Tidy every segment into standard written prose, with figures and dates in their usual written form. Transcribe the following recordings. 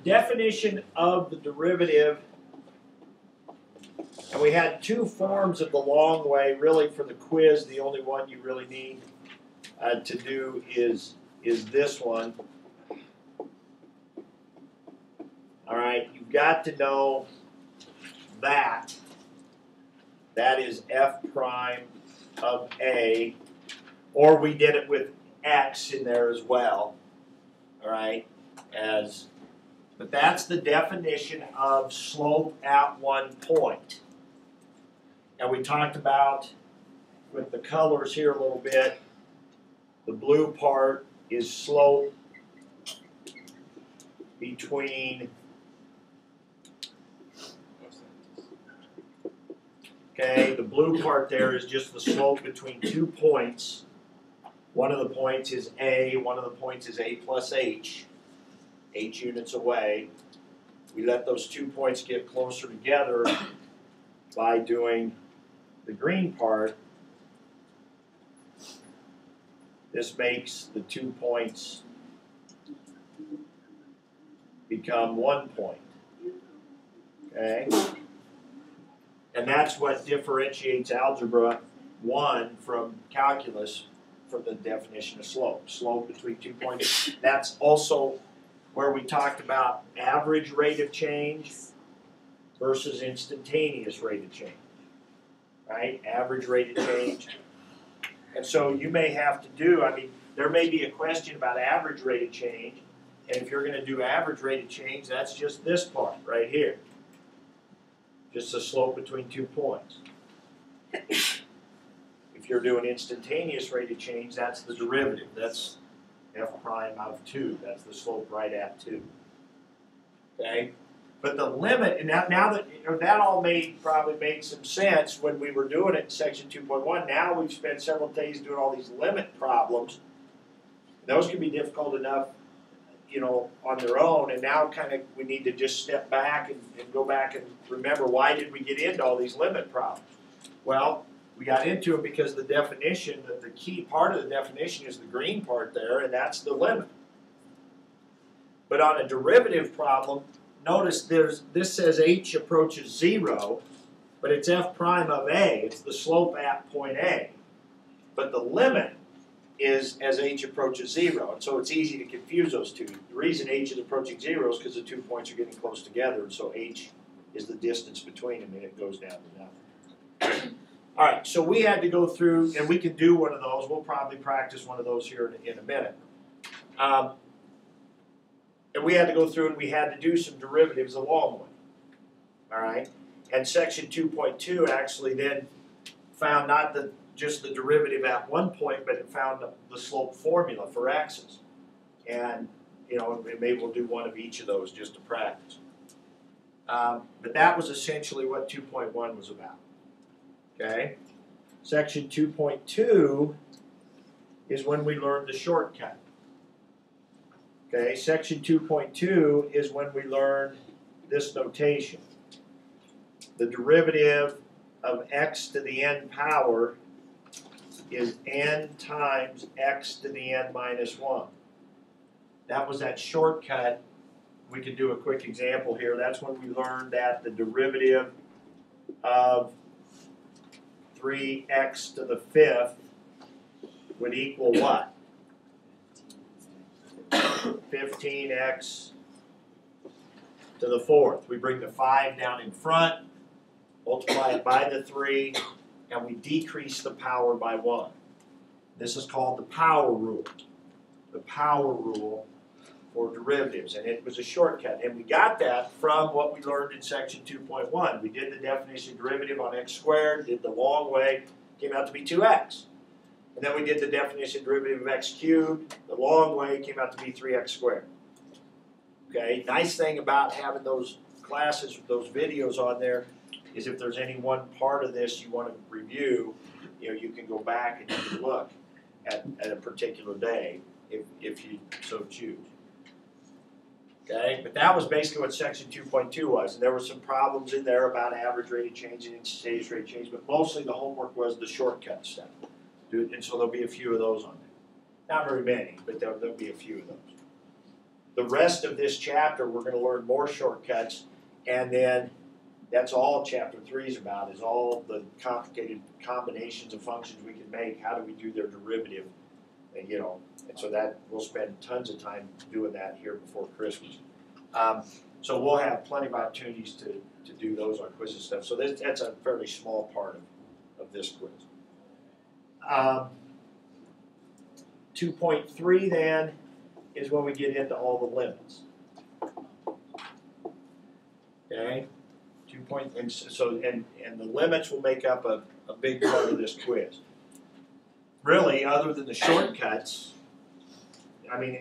definition of the derivative, and we had two forms of the long way. Really, for the quiz, the only one you really need to do is this one. All right, you've got to know that is f prime of a, or we did it with x in there as well. All right, but that's the definition of slope at one point. And we talked about, with the colors here a little bit, the blue part is slope between, okay, the blue part there is just the slope between 2 points. One of the points is A, one of the points is A plus H units away. We let those 2 points get closer together by doing the green part. This makes the 2 points become 1 point. Okay? And that's what differentiates Algebra 1 from calculus, from the definition of slope. Slope between 2 points. That's also where we talked about average rate of change versus instantaneous rate of change. Right? Average rate of change. And so you may have to do, I mean, there may be a question about average rate of change, and if you're going to do average rate of change, that's just this part right here. Just the slope between 2 points. If you're doing instantaneous rate of change, that's the derivative. That's f prime of 2. That's the slope right at 2. Okay? But the limit, and now that that all probably made some sense when we were doing it in section 2.1. Now we've spent several days doing all these limit problems. Those can be difficult enough, on their own. And now kind of we need to just step back and go back and remember, why did we get into all these limit problems? Well, we got into it because the definition, the key part of the definition is the green part there, and that's the limit. But on a derivative problem, notice this says h approaches 0, but it's f prime of a. It's the slope at point A. But the limit is as h approaches 0. And so it's easy to confuse those two. The reason h is approaching 0 is because the 2 points are getting close together, and so h is the distance between them, and it goes down to nothing. All right, so we had to go through, and we can do one of those. We'll probably practice one of those here in a minute. And we had to go through and we had to do some derivatives along with it. All right? And section 2.2 actually then found not just the derivative at 1 point, but it found the slope formula for x's. And, maybe we'll do one of each of those just to practice. But that was essentially what 2.1 was about. Okay? Section 2.2 is when we learned the shortcut. Okay, section 2.2 is when we learned this notation. The derivative of x to the n power is n times x to the n minus 1. That was that shortcut. We could do a quick example here. That's when we learned that the derivative of 3x to the 5th would equal what? 15x to the 4th. We bring the 5 down in front, multiply it by the 3, and we decrease the power by 1. This is called the power rule. The power rule for derivatives. And it was a shortcut. And we got that from what we learned in section 2.1. We did the definition of derivative on x squared, did the long way, came out to be 2x. And then we did the definition derivative of x cubed. The long way came out to be 3x squared. Okay, nice thing about having those classes, those videos on there, is if there's any one part of this you want to review, you can go back and you can look at a particular day if you so choose. Okay, but that was basically what section 2.2 was. And there were some problems in there about average rate of change and instantaneous rate of change, but mostly the homework was the shortcut step. And so there'll be a few of those on there. Not very many, but there'll be a few of those. the rest of this chapter, we're going to learn more shortcuts, and then that's all chapter 3 is about, is all the complicated combinations of functions we can make. How do we do their derivative? And, you know, and so that we'll spend tons of time doing that here before Christmas. So we'll have plenty of opportunities to do those on quiz and stuff. So that's a fairly small part of this quiz. 2.3 then is when we get into all the limits. Okay, and the limits will make up a big part of this quiz. Really, other than the shortcuts, I mean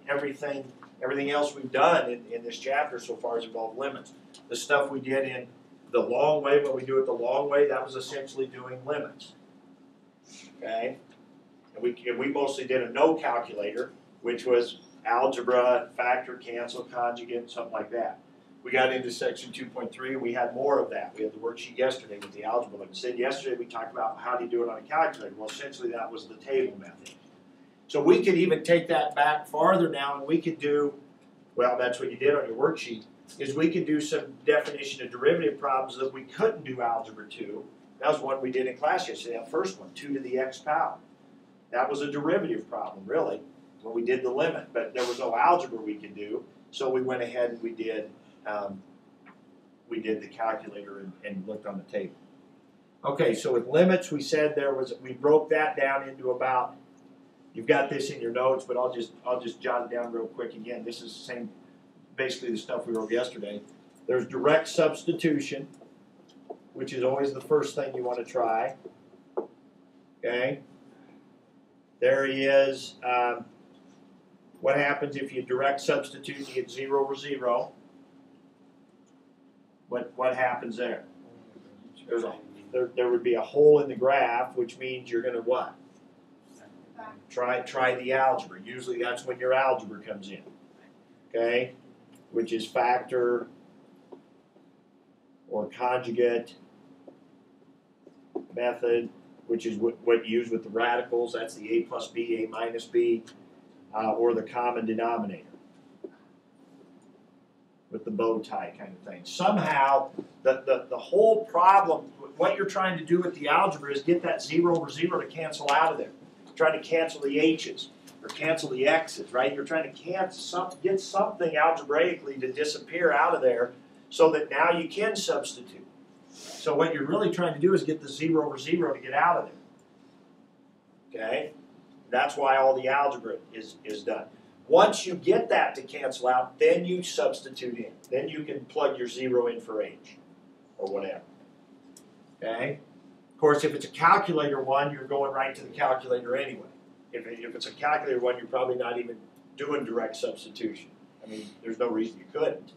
everything else we've done in this chapter so far has involved limits. The stuff we did in the long way, when we do it the long way, that was essentially doing limits. Okay, and we mostly did a no calculator, which was algebra, factor, cancel, conjugate, something like that. We got into section 2.3, we had more of that. We had the worksheet yesterday with the algebra limits. Then yesterday we talked about how do you do it on a calculator. Well, essentially that was the table method. So we could even take that back farther now, and we could do, well, that's what you did on your worksheet, is we could do some definition of derivative problems that we couldn't do algebra 2. That was one we did in class yesterday, that first one, 2 to the x power. That was a derivative problem, really, when we did the limit, but there was no algebra we could do, so we went ahead and we did the calculator and looked on the table. Okay, so with limits, we said we broke that down into about, you've got this in your notes, but I'll just jot it down real quick again. This is the same, basically the stuff we wrote yesterday. There's direct substitution, which is always the first thing you want to try. Okay. There is what happens if you direct substitute and you get 0 over 0. What happens there? There would be a hole in the graph, which means you're going to what? Try the algebra. Usually that's when your algebra comes in. Okay? Which is factor or conjugate method, which is what you use with the radicals. That's the a plus b, a minus b, or the common denominator with the bow tie kind of thing. Somehow, the whole problem, what you're trying to do with the algebra is get that 0 over 0 to cancel out of there. You're trying to cancel the h's or cancel the x's, right? You're trying to get something algebraically to disappear out of there so that now you can substitute. So what you're really trying to do is get the 0 over 0 to get out of there. Okay? That's why all the algebra is done. Once you get that to cancel out, then you substitute in. Then you can plug your 0 in for h or whatever. Okay? Of course, if it's a calculator one, you're going right to the calculator anyway. If it's a calculator one, you're probably not even doing direct substitution. I mean, there's no reason you couldn't.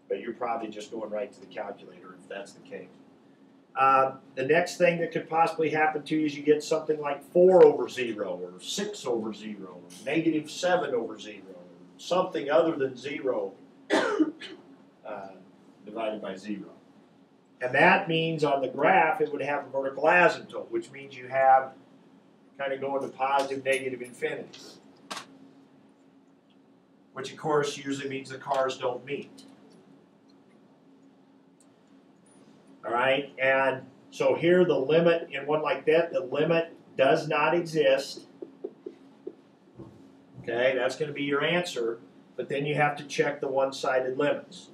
But you're probably just going right to the calculator if that's the case. The next thing that could possibly happen to you is you get something like 4 over 0 or 6 over 0 or negative 7 over 0 or something other than 0 divided by 0. And that means on the graph it would have a vertical asymptote, which means you have kind of going to positive, negative infinity. Which of course usually means the cars don't meet. All right, and so here the limit in one like that, the limit does not exist. Okay, that's going to be your answer, but then you have to check the one-sided limits.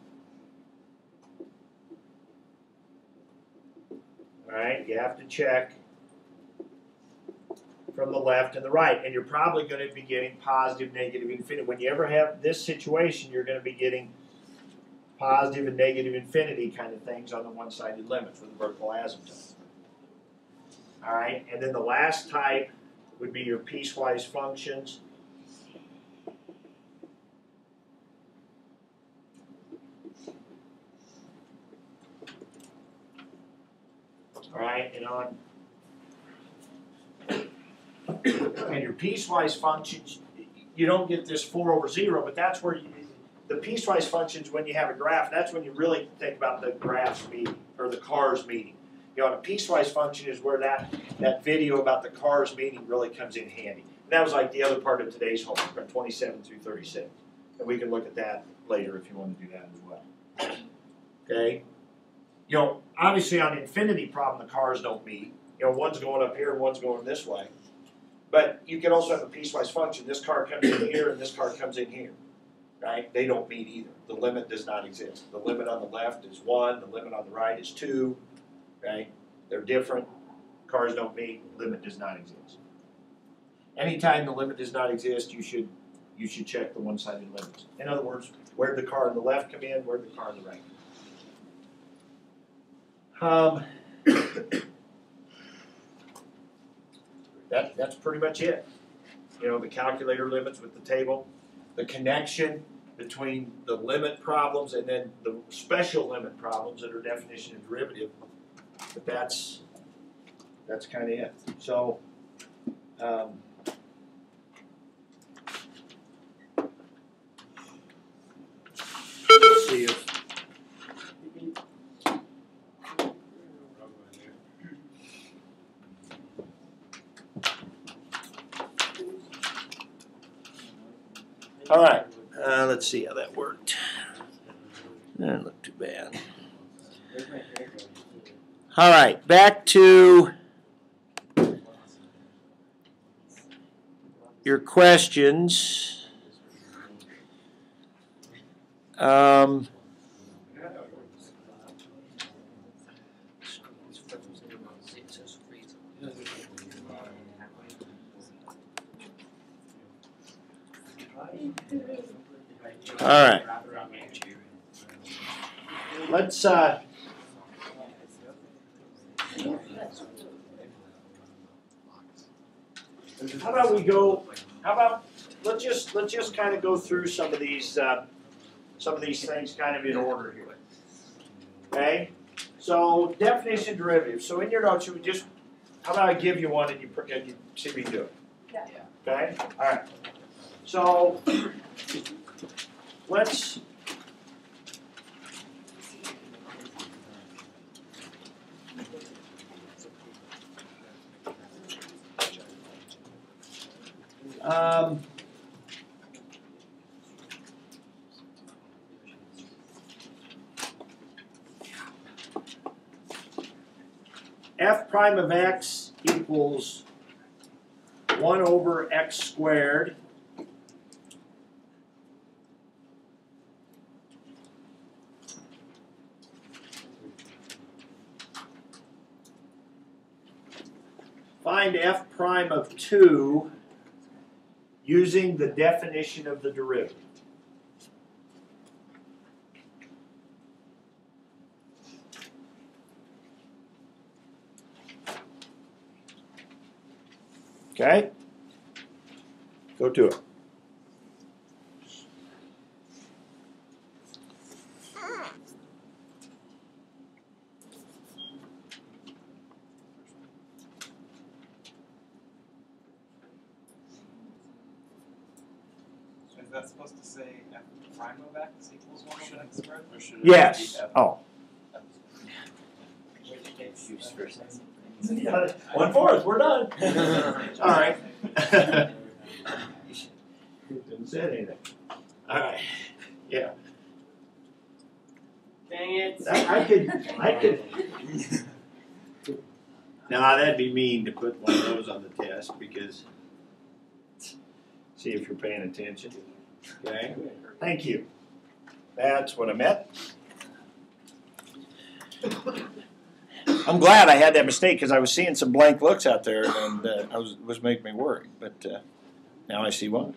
All right, you have to check from the left and the right, and you're probably going to be getting positive, negative, infinity. When you ever have this situation, you're going to be getting positive and negative infinity kind of things on the one-sided limits with the vertical asymptote. All right, and then the last type would be your piecewise functions. All right, and your piecewise functions, you don't get this 4 over 0, but that's where the piecewise functions, when you have a graph, that's when you really think about the graphs meeting, or the cars meeting. You know, and a piecewise function is where that video about the cars meeting really comes in handy. And that was like the other part of today's homework, 27 through 36. And we can look at that later if you want to do that as well. Okay? You know, obviously on the infinity problem, the cars don't meet. You know, one's going up here and one's going this way. But you can also have a piecewise function. This car comes in here and this car comes in here. Right? They don't meet either. The limit does not exist. The limit on the left is 1. The limit on the right is 2. Right? They're different. Cars don't meet. Limit does not exist. Anytime the limit does not exist, you should check the one-sided limits. In other words, where did the car on the left come in? Where did the car on the right come in? That's pretty much it. You know, the calculator limits with the table, the connection between the limit problems and then the special limit problems that are definition and derivative. But that's kind of it. So, let's see if. All right, let's see how that worked. That didn't look too bad. All right, back to your questions. All right. Let's how about we go? How about let's just kind of go through some of these things kind of in order here. Okay. So definition derivative. So in your notes, you would just how about I give you one and you see if you can do it. Yeah. Okay. All right. So let's. F prime of x equals 1 over x squared find f prime of 2 using the definition of the derivative. Okay? Go to it. Is that supposed to say f prime of x equals 1 over x squared? Or should it Yes. be f? Oh. 1/4. We're done. All right. Didn't say anything. All right. Yeah. Dang it. I could. Now that'd be mean to put one of those on the test because See if you're paying attention. okay. Thank you. That's what I meant. I'm glad I had that mistake because I was seeing some blank looks out there and was making me worry. But now I see why.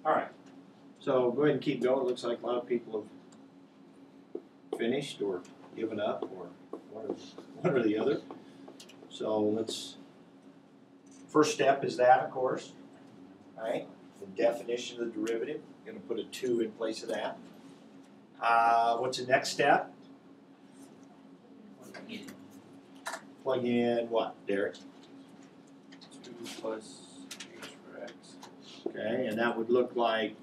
All right. So go ahead and keep going. It looks like a lot of people have finished or given up or one or the other. So let's. First step is that, of course. All right. The definition of the derivative. I'm going to put a 2 in place of that. What's the next step? Plug in what, Derek? 2 plus h for x. Okay, and that would look like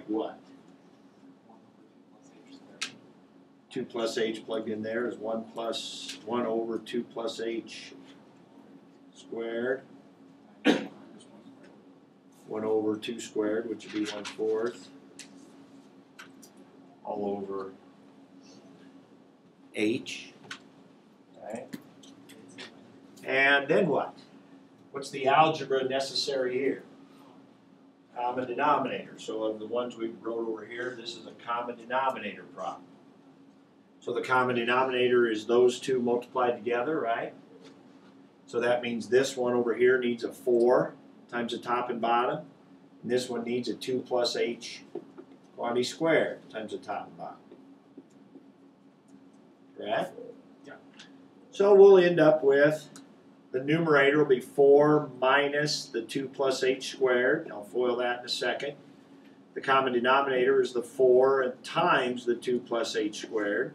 what? 2 plus h plugged in there is 1 over 2 plus h squared. 1 over 2 squared, which would be 1/4, all over h. Okay. And then what? What's the algebra necessary here? Common denominator. So of the ones we wrote over here, this is a common denominator problem. So the common denominator is those two multiplied together, right? So that means this one over here needs a 4 times the top and bottom. And this one needs a 2 plus h quantity squared times the top and bottom. Right? Yeah. So we'll end up with the numerator will be 4 minus the 2 plus h squared. I'll FOIL that in a second. The common denominator is the 4 times the 2 plus h squared.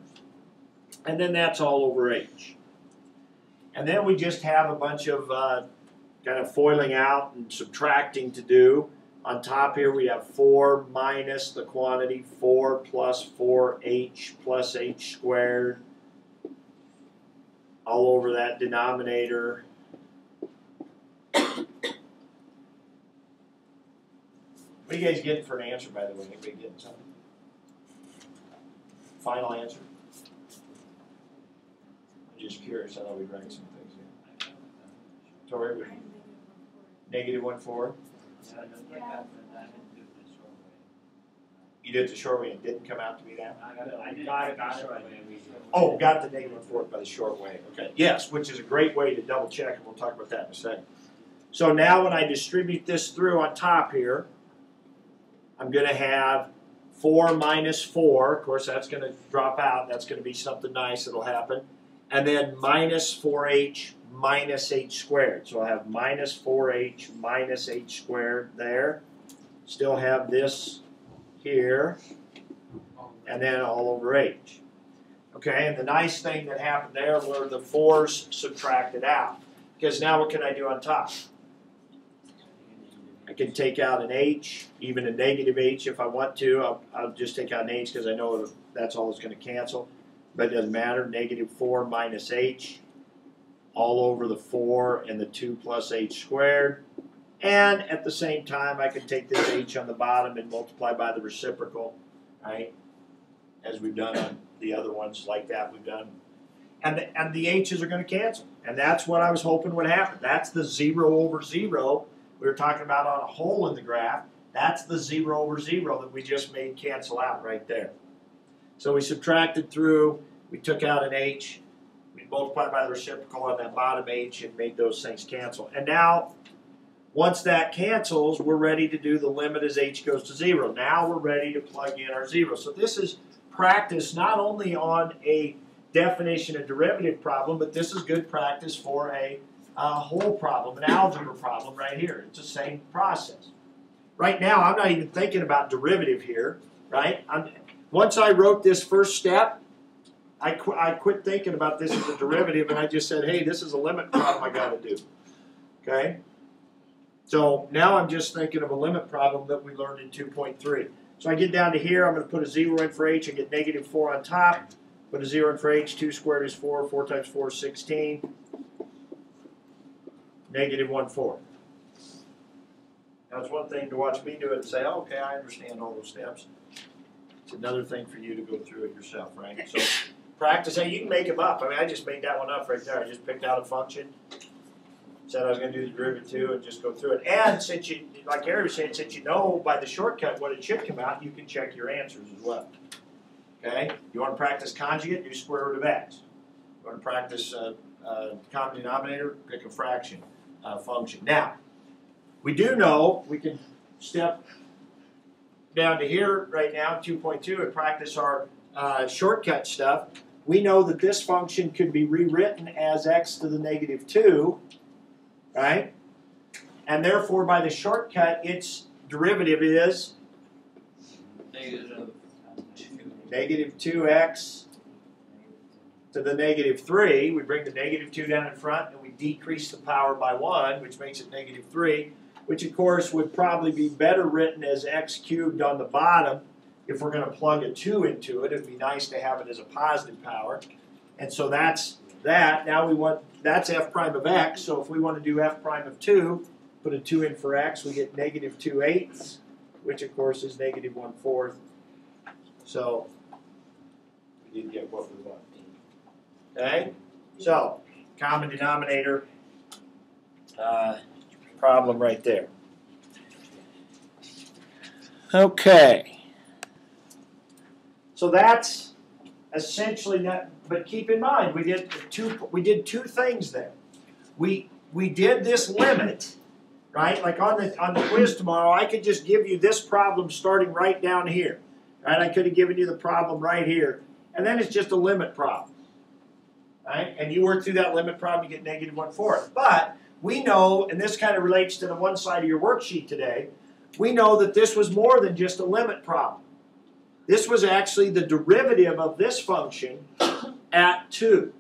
And then that's all over h. And then we just have a bunch of kind of foiling out and subtracting to do. On top here we have 4 minus the quantity 4 plus 4h plus h squared all over that denominator. What are you guys getting for an answer, by the way? Anybody getting something? Final answer? I'm just curious. I thought we'd write some things here. Tori, negative 1/4. You did it the short way. It didn't come out to be that? I got it the short way. Oh, got the negative 1/4 by the short way. Okay. Yes, which is a great way to double check, and we'll talk about that in a second. So now when I distribute this through on top here, I'm going to have 4 minus 4. Of course, that's going to drop out. That's going to be something nice that'll happen. And then minus 4h minus h squared. So I have minus 4h minus h squared there. Still have this here. And then all over h. Okay, and the nice thing that happened there were the 4's subtracted out. Because now what can I do on top? I can take out an h, even a negative h if I want to. I'll just take out an h because I know that's all it's going to cancel. But it doesn't matter. Negative 4 minus h all over the 4 and the 2 plus h squared. And at the same time, I can take this h on the bottom and multiply by the reciprocal, right? As we've done on the other ones like that we've done. And the h's are going to cancel. And that's what I was hoping would happen. That's the 0 over 0 we were talking about on a hole in the graph. That's the 0 over 0 that we just made cancel out right there. So we subtracted through, we took out an h, we multiplied by the reciprocal on that bottom h and made those things cancel. And now, once that cancels, we're ready to do the limit as h goes to 0. Now we're ready to plug in our 0. So this is practice not only on a definition and derivative problem, but this is good practice for a whole problem, an algebra problem right here. It's the same process. Right now, I'm not even thinking about derivative here, right? Once I wrote this first step, I quit thinking about this as a derivative, and I just said, hey, this is a limit problem I got to do. Okay? So now I'm just thinking of a limit problem that we learned in 2.3. So I get down to here, I'm going to put a 0 in for h, I get negative 4 on top, put a 0 in for h, 2 squared is 4, 4 times 4 is 16, negative 1/4. Now it's one thing to watch me do it and say, oh, okay, I understand all those steps. It's another thing for you to go through it yourself, right? So practice, hey, you can make them up. I mean, I just made that one up right there. I just picked out a function, said I was going to do the derivative and just go through it. And since you, like Gary was saying, since you know by the shortcut what it should come out, you can check your answers as well. Okay? You want to practice conjugate, do square root of x. You want to practice common denominator, pick a fraction function. Now, We do know we can step down to here right now, 2.2, and practice our shortcut stuff. We know that this function could be rewritten as x to the negative 2, right? And therefore, by the shortcut, its derivative is negative 2x to the negative 3. We bring the negative 2 down in front, and we decrease the power by 1, which makes it negative 3, which, of course, would probably be better written as x cubed on the bottom. If we're going to plug a 2 into it, it would be nice to have it as a positive power. And so that's that. Now we want, that's f prime of x. So if we want to do f prime of 2, put a 2 in for x, we get negative 2/8, which of course is negative 1/4. So we did get what we want. Okay? So, common denominator problem right there. Okay. So that's essentially that, but keep in mind we did two things there. We did this limit, right? Like on the quiz tomorrow, I could just give you this problem starting right down here. Right? I could have given you the problem right here. And then it's just a limit problem. Right? And you work through that limit problem, you get negative 1/4. But we know, and this kind of relates to the one side of your worksheet today, we know that this was more than just a limit problem. This was actually the derivative of this function at 2.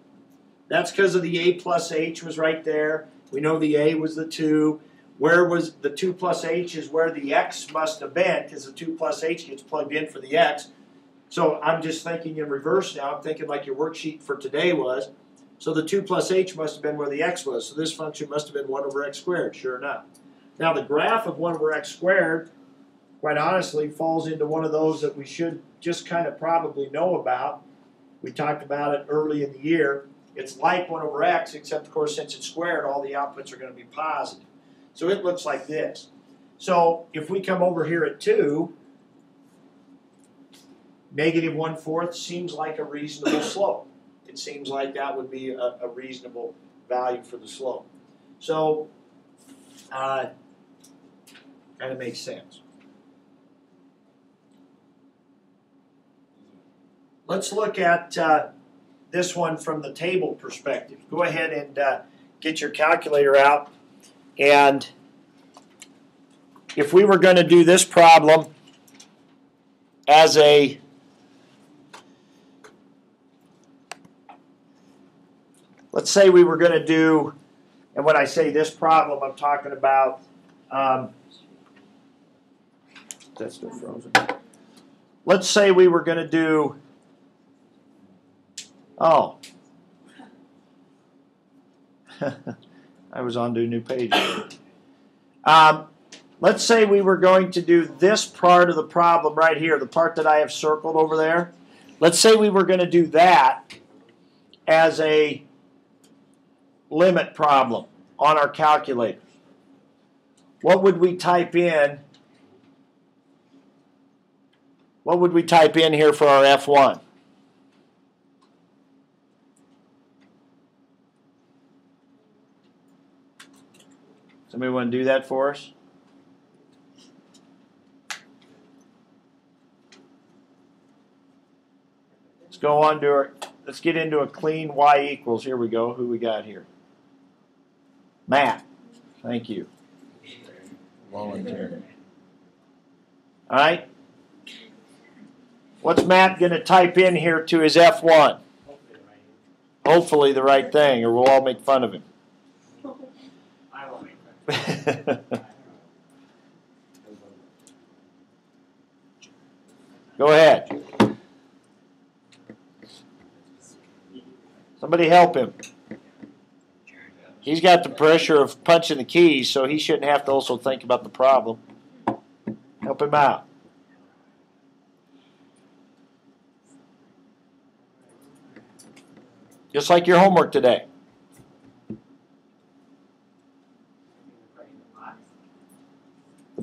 That's because of the a plus h was right there. We know the a was the 2. Where was the 2 plus h is where the x must have been, because the 2 plus h gets plugged in for the x. So I'm just thinking in reverse now. I'm thinking like your worksheet for today was. So the 2 plus h must have been where the x was. So this function must have been 1 over x squared, sure enough. Now the graph of 1 over x squared, quite honestly, falls into one of those that we should just kind of probably know about. We talked about it early in the year. It's like 1 over x, except of course since it's squared, all the outputs are going to be positive. So it looks like this. So if we come over here at 2, negative 1/4 seems like a reasonable slope. It seems like that would be a reasonable value for the slope. So kind of makes sense. Let's look at this one from the table perspective. Go ahead and get your calculator out. And if we were going to do this problem as a let's say we were going to do, and when I say this problem, I'm talking about, that's still frozen. Let's say we were going to do, oh, I was on to a new page. Let's say we were going to do this part of the problem right here, the part that I have circled over there. Let's say we were going to do that as a limit problem on our calculator. What would we type in? What would we type in here for our F1? Somebody want to do that for us? Let's go on to our, let's get into a clean y equals. Here we go. Who we got here? Matt. Thank you. Volunteer. All right. What's Matt going to type in here to his F1? Hopefully the right thing, or we'll all make fun of him. I will make fun. Go ahead. Somebody help him. He's got the pressure of punching the keys, so he shouldn't have to also think about the problem. Help him out. Just like your homework today.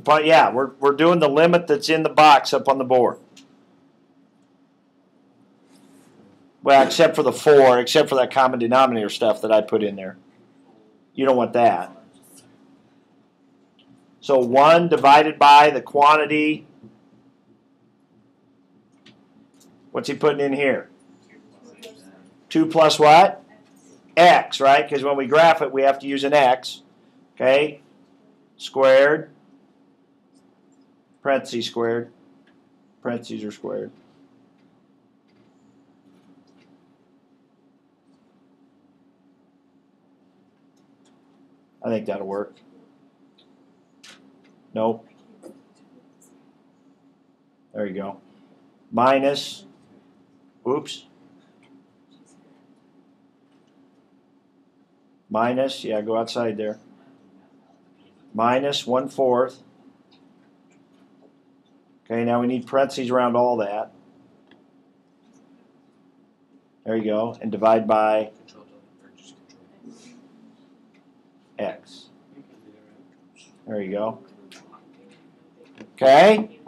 Yeah, we're doing the limit that's in the box up on the board. Well, except for the 4, except for that common denominator stuff that I put in there. You don't want that. So 1 divided by the quantity. What's he putting in here? 2 plus what? X, right? Because when we graph it, we have to use an X. Okay? Squared. Parentheses squared. Parentheses are squared. I think that'll work. Nope. There you go. Minus, oops. Minus, yeah, go outside there. Minus 1/4. Okay, now we need parentheses around all that. There you go. And divide by X. There you go. Okay?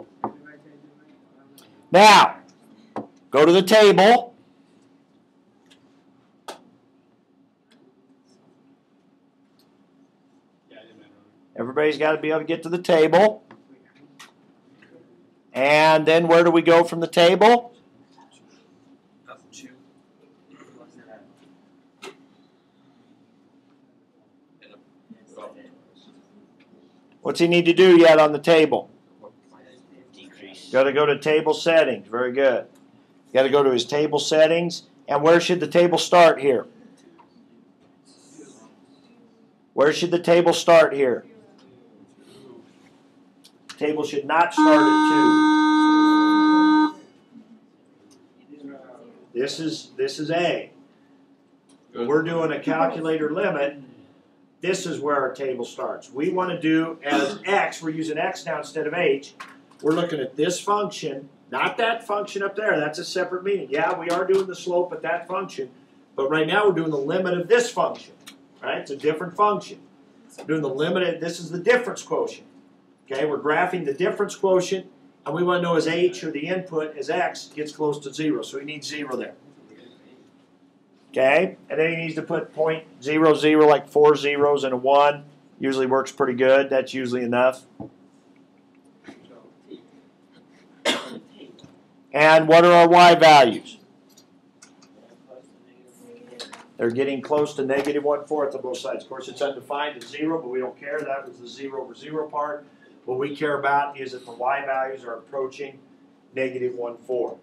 Now, go to the table. Everybody's got to be able to get to the table. And then where do we go from the table? What's he need to do yet on the table? Decrease. Got to go to table settings. Very good. Got to go to his table settings. And where should the table start here? Where should the table start here? Table should not start at 2. This is A. We're doing a calculator limit. This is where our table starts. We want to do as X, we're using X now instead of H. We're looking at this function, not that function up there. That's a separate meaning. Yeah, we are doing the slope at that function, but right now we're doing the limit of this function. Right? It's a different function. We're doing the limit of, this is the difference quotient. Okay, we're graphing the difference quotient, and we want to know as H, or the input, as X, gets close to 0. So we need 0 there. Okay, and then he needs to put 0.00, like 4 zeros and a 1. Usually works pretty good. That's usually enough. And what are our Y values? They're getting close to negative 1/4 on both sides. Of course, it's undefined at 0, but we don't care. That was the 0 over 0 part. What we care about is that the Y values are approaching negative 1/4.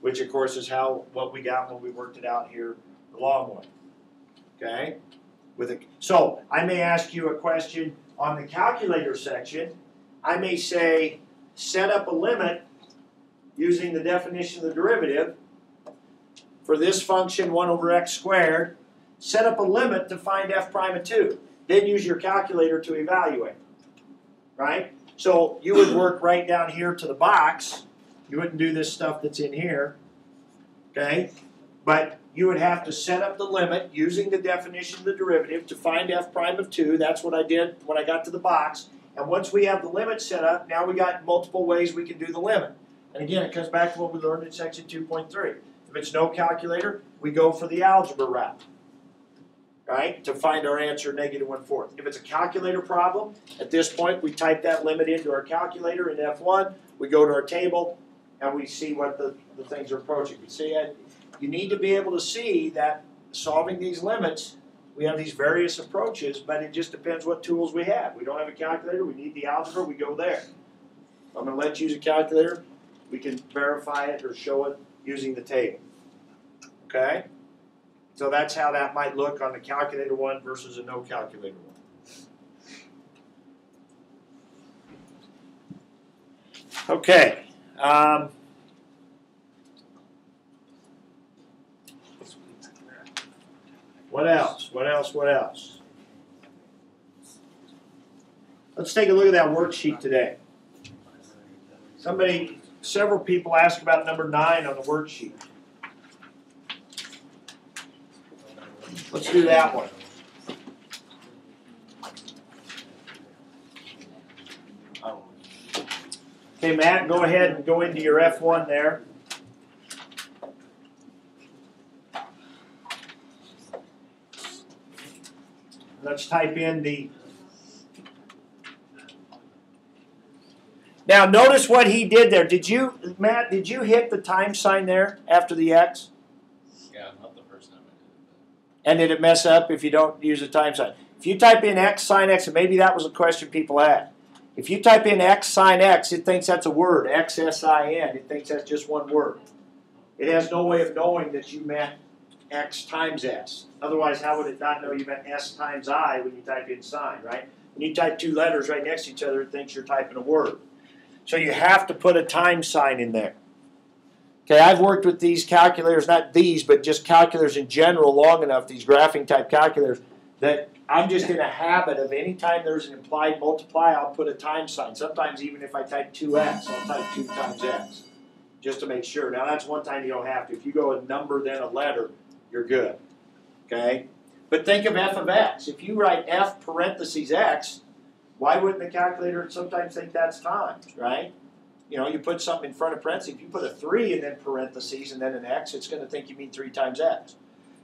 Which, of course, is what we got when we worked it out here the long way. Okay? So, I may ask you a question on the calculator section. I may say, set up a limit using the definition of the derivative for this function 1 over x squared. Set up a limit to find f prime of 2. Then use your calculator to evaluate. Right? So, you would work right down here to the box. You wouldn't do this stuff that's in here, okay? But you would have to set up the limit using the definition of the derivative to find f prime of 2. That's what I did when I got to the box. And once we have the limit set up, now we got multiple ways we can do the limit. And again, it comes back to what we learned in section 2.3. If it's no calculator, we go for the algebra route, right, to find our answer, negative 1/4. If it's a calculator problem, at this point, we type that limit into our calculator in F1. We go to our table, and we see what the things are approaching. You see, you need to be able to see that solving these limits, we have these various approaches, but it just depends what tools we have. We don't have a calculator, we need the algebra, we go there. I'm going to let you use a calculator. We can verify it or show it using the table. Okay? So that's how that might look on the calculator one versus a no calculator one. Okay. What else? What else? What else? Let's take a look at that worksheet today. Several people asked about number 9 on the worksheet. Let's do that one. Okay, Matt, go ahead and go into your F1 there. Let's type in the Now notice what he did there. Did you, Matt, did you hit the time sign there after the X? Yeah, not the first time I did it. And did it mess up if you don't use a time sign? If you type in X, sign X, and maybe that was a question people had. If you type in X, sign X, it thinks that's a word, X-S-I-N. It thinks that's just one word. It has no way of knowing that you meant X times S. Otherwise, how would it not know you meant S times I when you type in sign, right? When you type two letters right next to each other, it thinks you're typing a word. So you have to put a time sign in there. Okay, I've worked with these calculators, not these, but just calculators in general long enough, these graphing type calculators, that I'm just in a habit of any time there's an implied multiply, I'll put a time sign. Sometimes even if I type 2x, I'll type 2 times x, just to make sure. Now that's one time you don't have to. If you go a number then a letter, you're good. Okay? But think of f of x. If you write f parentheses x, why wouldn't the calculator sometimes think that's times, right? You know, you put something in front of parentheses. If you put a 3 and then parentheses and then an x, it's going to think you mean 3 times x.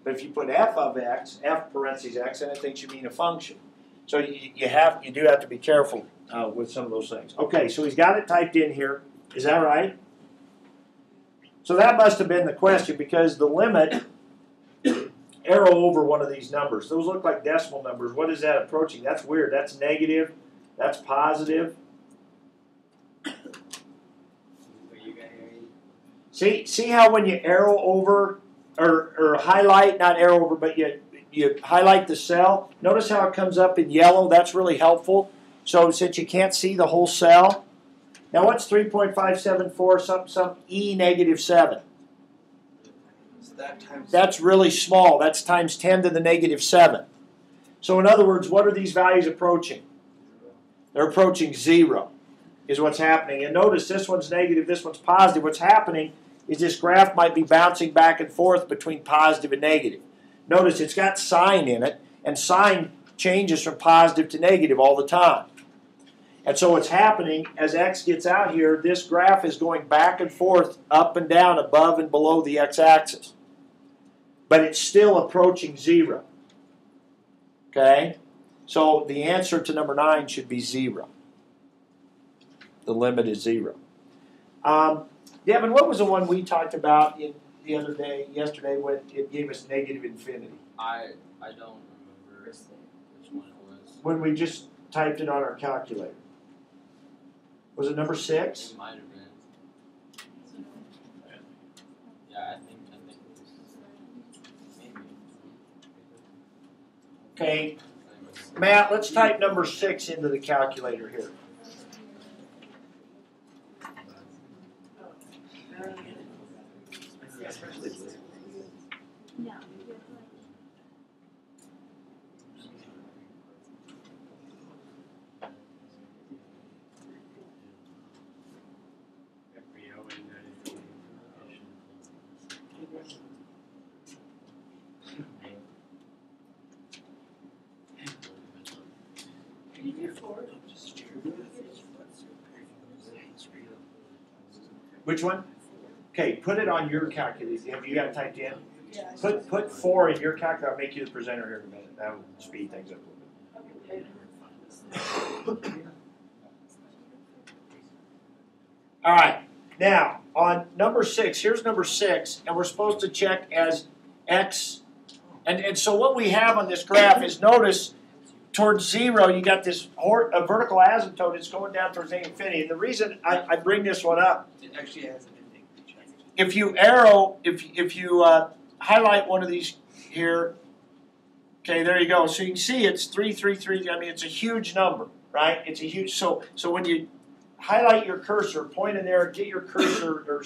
But if you put f of x, f parentheses x, then it thinks you mean a function. So you do have to be careful with some of those things. Okay, so he's got it typed in here. Is that right? So that must have been the question, because the limit, arrow over one of these numbers. Those look like decimal numbers. What is that approaching? That's weird. That's negative. That's positive. See how when you arrow over, or highlight, not arrow over, but you highlight the cell, notice how it comes up in yellow? That's really helpful. So since you can't see the whole cell, now what's 3.574 some E negative 7? So that times That's really small. That's times 10 to the negative 7. So in other words, what are these values approaching? They're approaching 0 is what's happening. And notice this one's negative, this one's positive. What's happening is this graph might be bouncing back and forth between positive and negative. Notice it's got sign in it, and sign changes from positive to negative all the time. And so what's happening, as x gets out here, this graph is going back and forth, up and down, above and below the x-axis. But it's still approaching 0. Okay? So the answer to number 9 should be 0. The limit is 0. Devin, what was the one we talked about yesterday when it gave us negative infinity? I don't remember which one it was. When we just typed it on our calculator. Was it number 6? It might have been. Yeah, I think it was maybe. Okay, Matt, let's type number 6 into the calculator here. Which one? Okay, put it on your calculator. Have you got it typed in? Yeah. Put 4 in your calculator. I'll make you the presenter here in a minute. That will speed things up a little bit. All right. Now, on number 6, here's number 6, and we're supposed to check as x. And so what we have on this graph is, notice, towards 0, you got this a vertical asymptote. It's going down towards infinity. And the reason I bring this one up, It actually has an ending. if you arrow, if you highlight one of these here, okay, there you go. So you can see it's 333. I mean, it's a huge number, right? It's a huge. So when you highlight your cursor, point in there, get your cursor or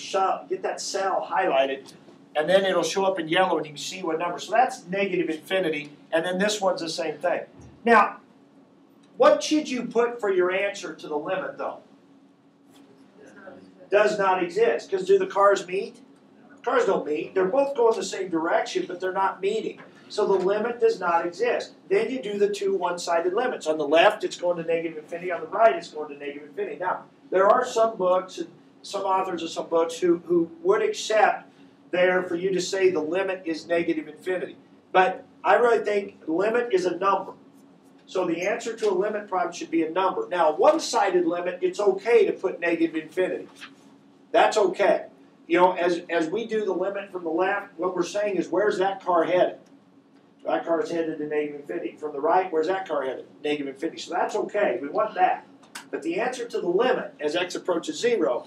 get that cell highlighted, and then it'll show up in yellow, and you can see what number. So that's negative infinity, and then this one's the same thing. Now, what should you put for your answer to the limit, though? Does not exist. Because do the cars meet? Cars don't meet. They're both going the same direction, but they're not meeting. So the limit does not exist. Then you do the two one-sided limits. On the left, it's going to negative infinity. On the right, it's going to negative infinity. Now, there are some books, and some authors of some books who would accept there for you to say the limit is negative infinity. But I really think the limit is a number. So the answer to a limit problem should be a number. Now, a one-sided limit, it's okay to put negative infinity. That's okay. You know, as we do the limit from the left, what we're saying is, where's that car headed? That car is headed to negative infinity. From the right, where's that car headed? Negative infinity. So that's okay. We want that. But the answer to the limit as x approaches 0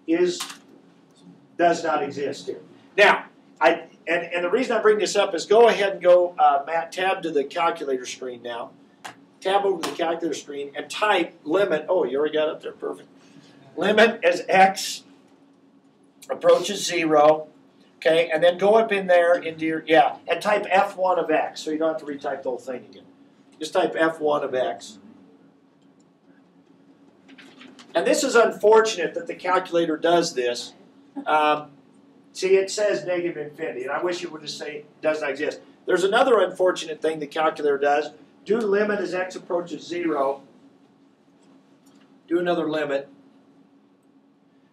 does not exist here. Now, and the reason I bring this up is go ahead and go, Matt, tab to the calculator screen now. Tab over to the calculator screen and type limit. Oh, you already got it up there. Perfect. Limit as x approaches 0. Okay, and then go up in there into your, and type f1 of x, so you don't have to retype the whole thing again. Just type f1 of x. And this is unfortunate that the calculator does this. See, it says negative infinity, and I wish it would just say it does not exist. There's another unfortunate thing the calculator does. Do limit as x approaches 0. Do another limit.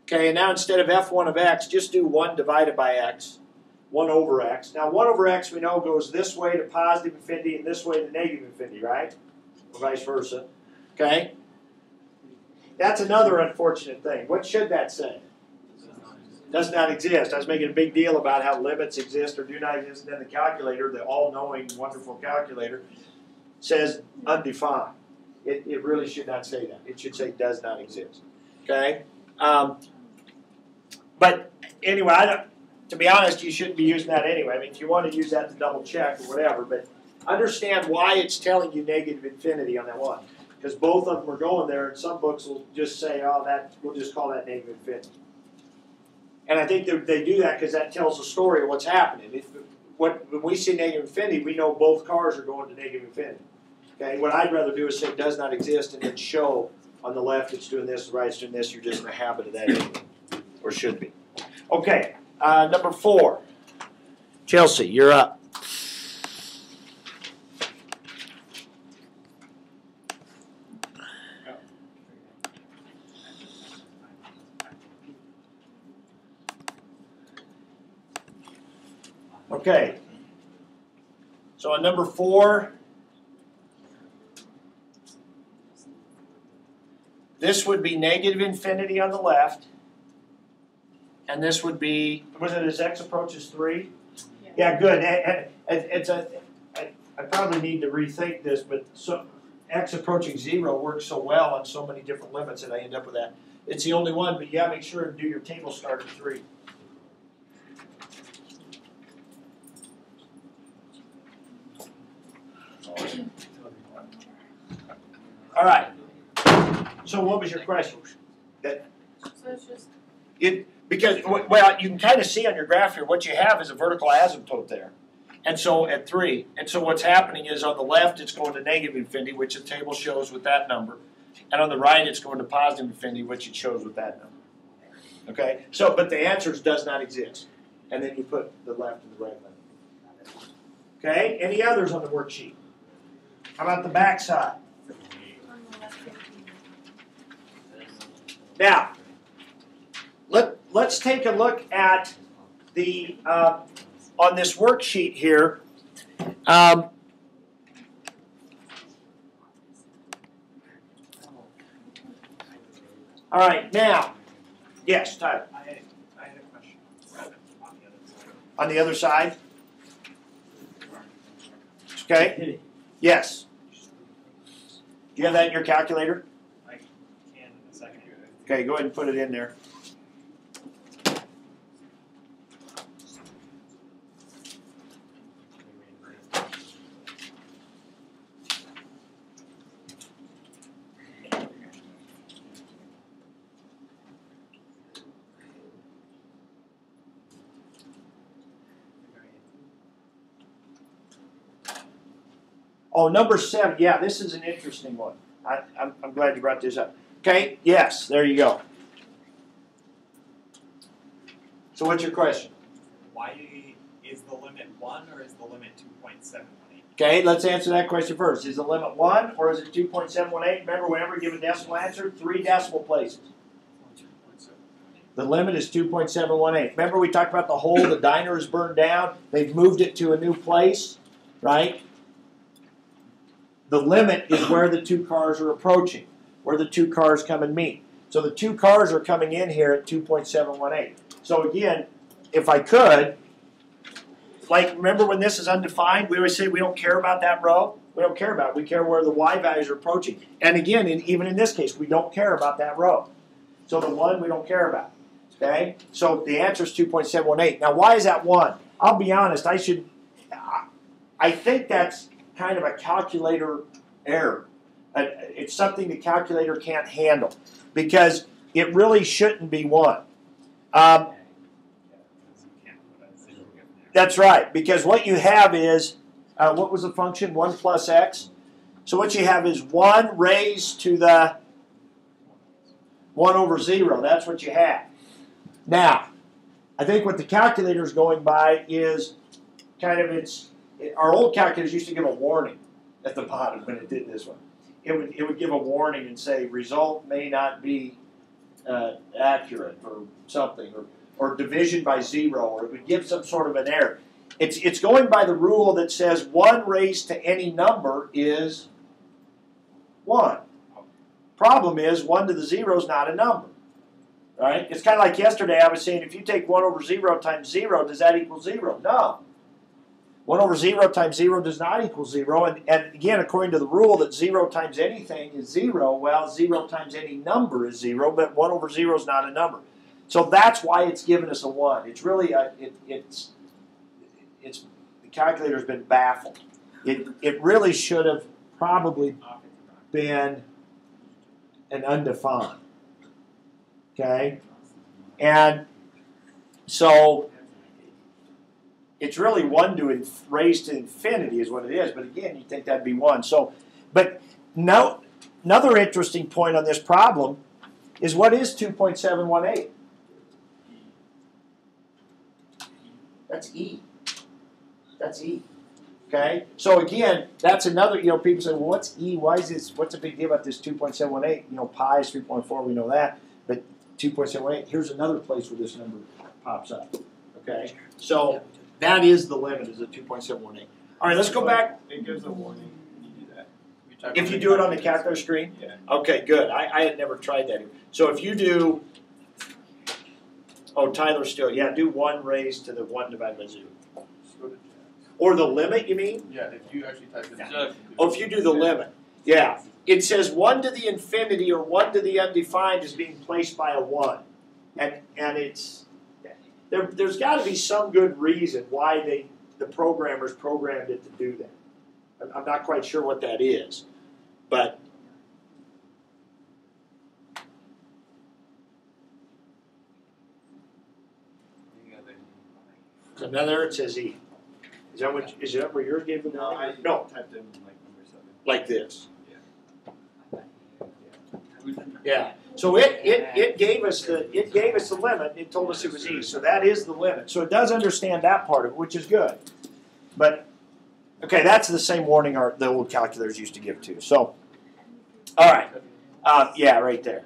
Okay, and now instead of f1 of x, just do 1 divided by x. 1 over x. Now 1 over x we know goes this way to positive infinity and this way to negative infinity, right? Or vice versa. Okay? That's another unfortunate thing. What should that say? Does not exist. I was making a big deal about how limits exist or do not exist, and then the calculator, the all-knowing, wonderful calculator, says undefined. It really should not say that. It should say does not exist. Okay? But anyway, to be honest, you shouldn't be using that anyway. I mean, if you want to use that to double check or whatever, but understand why it's telling you negative infinity on that one. Because both of them are going there, and some books will just say, oh, we'll just call that negative infinity. And I think they do that because that tells the story of what's happening. When we see negative infinity, we know both cars are going to negative infinity. Okay? What I'd rather do is say does not exist and then show on the left it's doing this, the right it's doing this. You're just in the habit of that anyway. Or should be. Okay, number 4. Chelsea, you're up. Okay. So on number 4, this would be negative infinity on the left. And this would be, was it as x approaches 3? Yeah, good. And I probably need to rethink this, but x approaching 0 works so well on so many different limits that I end up with that. It's the only one, but make sure to do your table start at 3. All right. So what was your question? So it's just Because, well, you can kind of see on your graph here, what you have is a vertical asymptote there. And so at 3. And so what's happening is on the left, it's going to negative infinity, which the table shows with that number. And on the right, it's going to positive infinity, which it shows with that number. Okay? So, but the answers does not exist. And then you put the left and the right number. Okay? Any others on the worksheet? How about the back side? on the left hand. Now, let's take a look at the on this worksheet here. All right, now, yes, Tyler. I had a question On the other side? Okay. Yes. Do you have that in your calculator? I can in a second. Okay, go ahead and put it in there. Oh, number 7. Yeah, this is an interesting one. I'm glad you brought this up. Okay, yes, there you go. So what's your question? Why is the limit 1 or is the limit 2.718? Okay, let's answer that question first. Is the limit 1 or is it 2.718? Remember, whenever you give a decimal answer, 3 decimal places. The limit is 2.718. Remember we talked about the hole, the diner is burned down. They've moved it to a new place, right? the limit is where the two cars are approaching, where the two cars come and meet. So the two cars are coming in here at 2.718. So again, if I could, like, remember when this is undefined, we always say we don't care about that row. We don't care about it. We care where the y values are approaching. And again, even in this case, we don't care about that row. So the 1 we don't care about. Okay? So the answer is 2.718. Now, why is that 1? I'll be honest, I think that's kind of a calculator error. It's something the calculator can't handle because it really shouldn't be 1. That's right, because what you have is, what was the function? 1 plus x. So what you have is 1 raised to the 1 over 0. That's what you have. Now, I think what the calculator is going by is kind of our old calculators used to give a warning at the bottom when it did this one. It would give a warning and say result may not be accurate or something, or division by 0, or it would give some sort of an error. It's going by the rule that says 1 raised to any number is 1. Problem is 1 to the 0 is not a number. Right? It's kind of like yesterday I was saying if you take 1 over 0 times 0, does that equal 0? No. 1 over 0 times 0 does not equal 0. And again, according to the rule that 0 times anything is 0, well, 0 times any number is 0, but 1 over 0 is not a number. So that's why it's given us a 1. It's really the calculator's been baffled. It really should have probably been an undefined. Okay? And so it's really 1 to raised to infinity is what it is, but again, you'd think that'd be 1. So, but no, another interesting point on this problem is what is 2.718? That's E. That's E. Okay? So again, that's another, people say, well, what's E? Why is this, what's the big deal about this 2.718? Pi is 3.4, we know that. But 2.78, here's another place where this number pops up. Okay? So that is the limit, is a 2.718. All right, let's go back. It gives a warning when you do that. If you do it on the calculator screen? Yeah. Okay, good. I had never tried that. So if you do, Tyler still, do 1 raised to the 1 divided by 0. Or the limit, you mean? Yeah, if you actually type in If you do the limit. Yeah. It says 1 to the infinity or 1 to the undefined is being placed by a 1. And it's, there's got to be some good reason why the programmers programmed it to do that. I'm not quite sure what that is. But another, it says E. Is that where yours gave the warning? No. Typed in like number 7. Like this. Yeah. Yeah. So it gave us the limit. It told us it was E. So that is the limit. So it does understand that part of it, which is good. But okay, that's the same warning the old calculators used to give too. So, all right. Right there.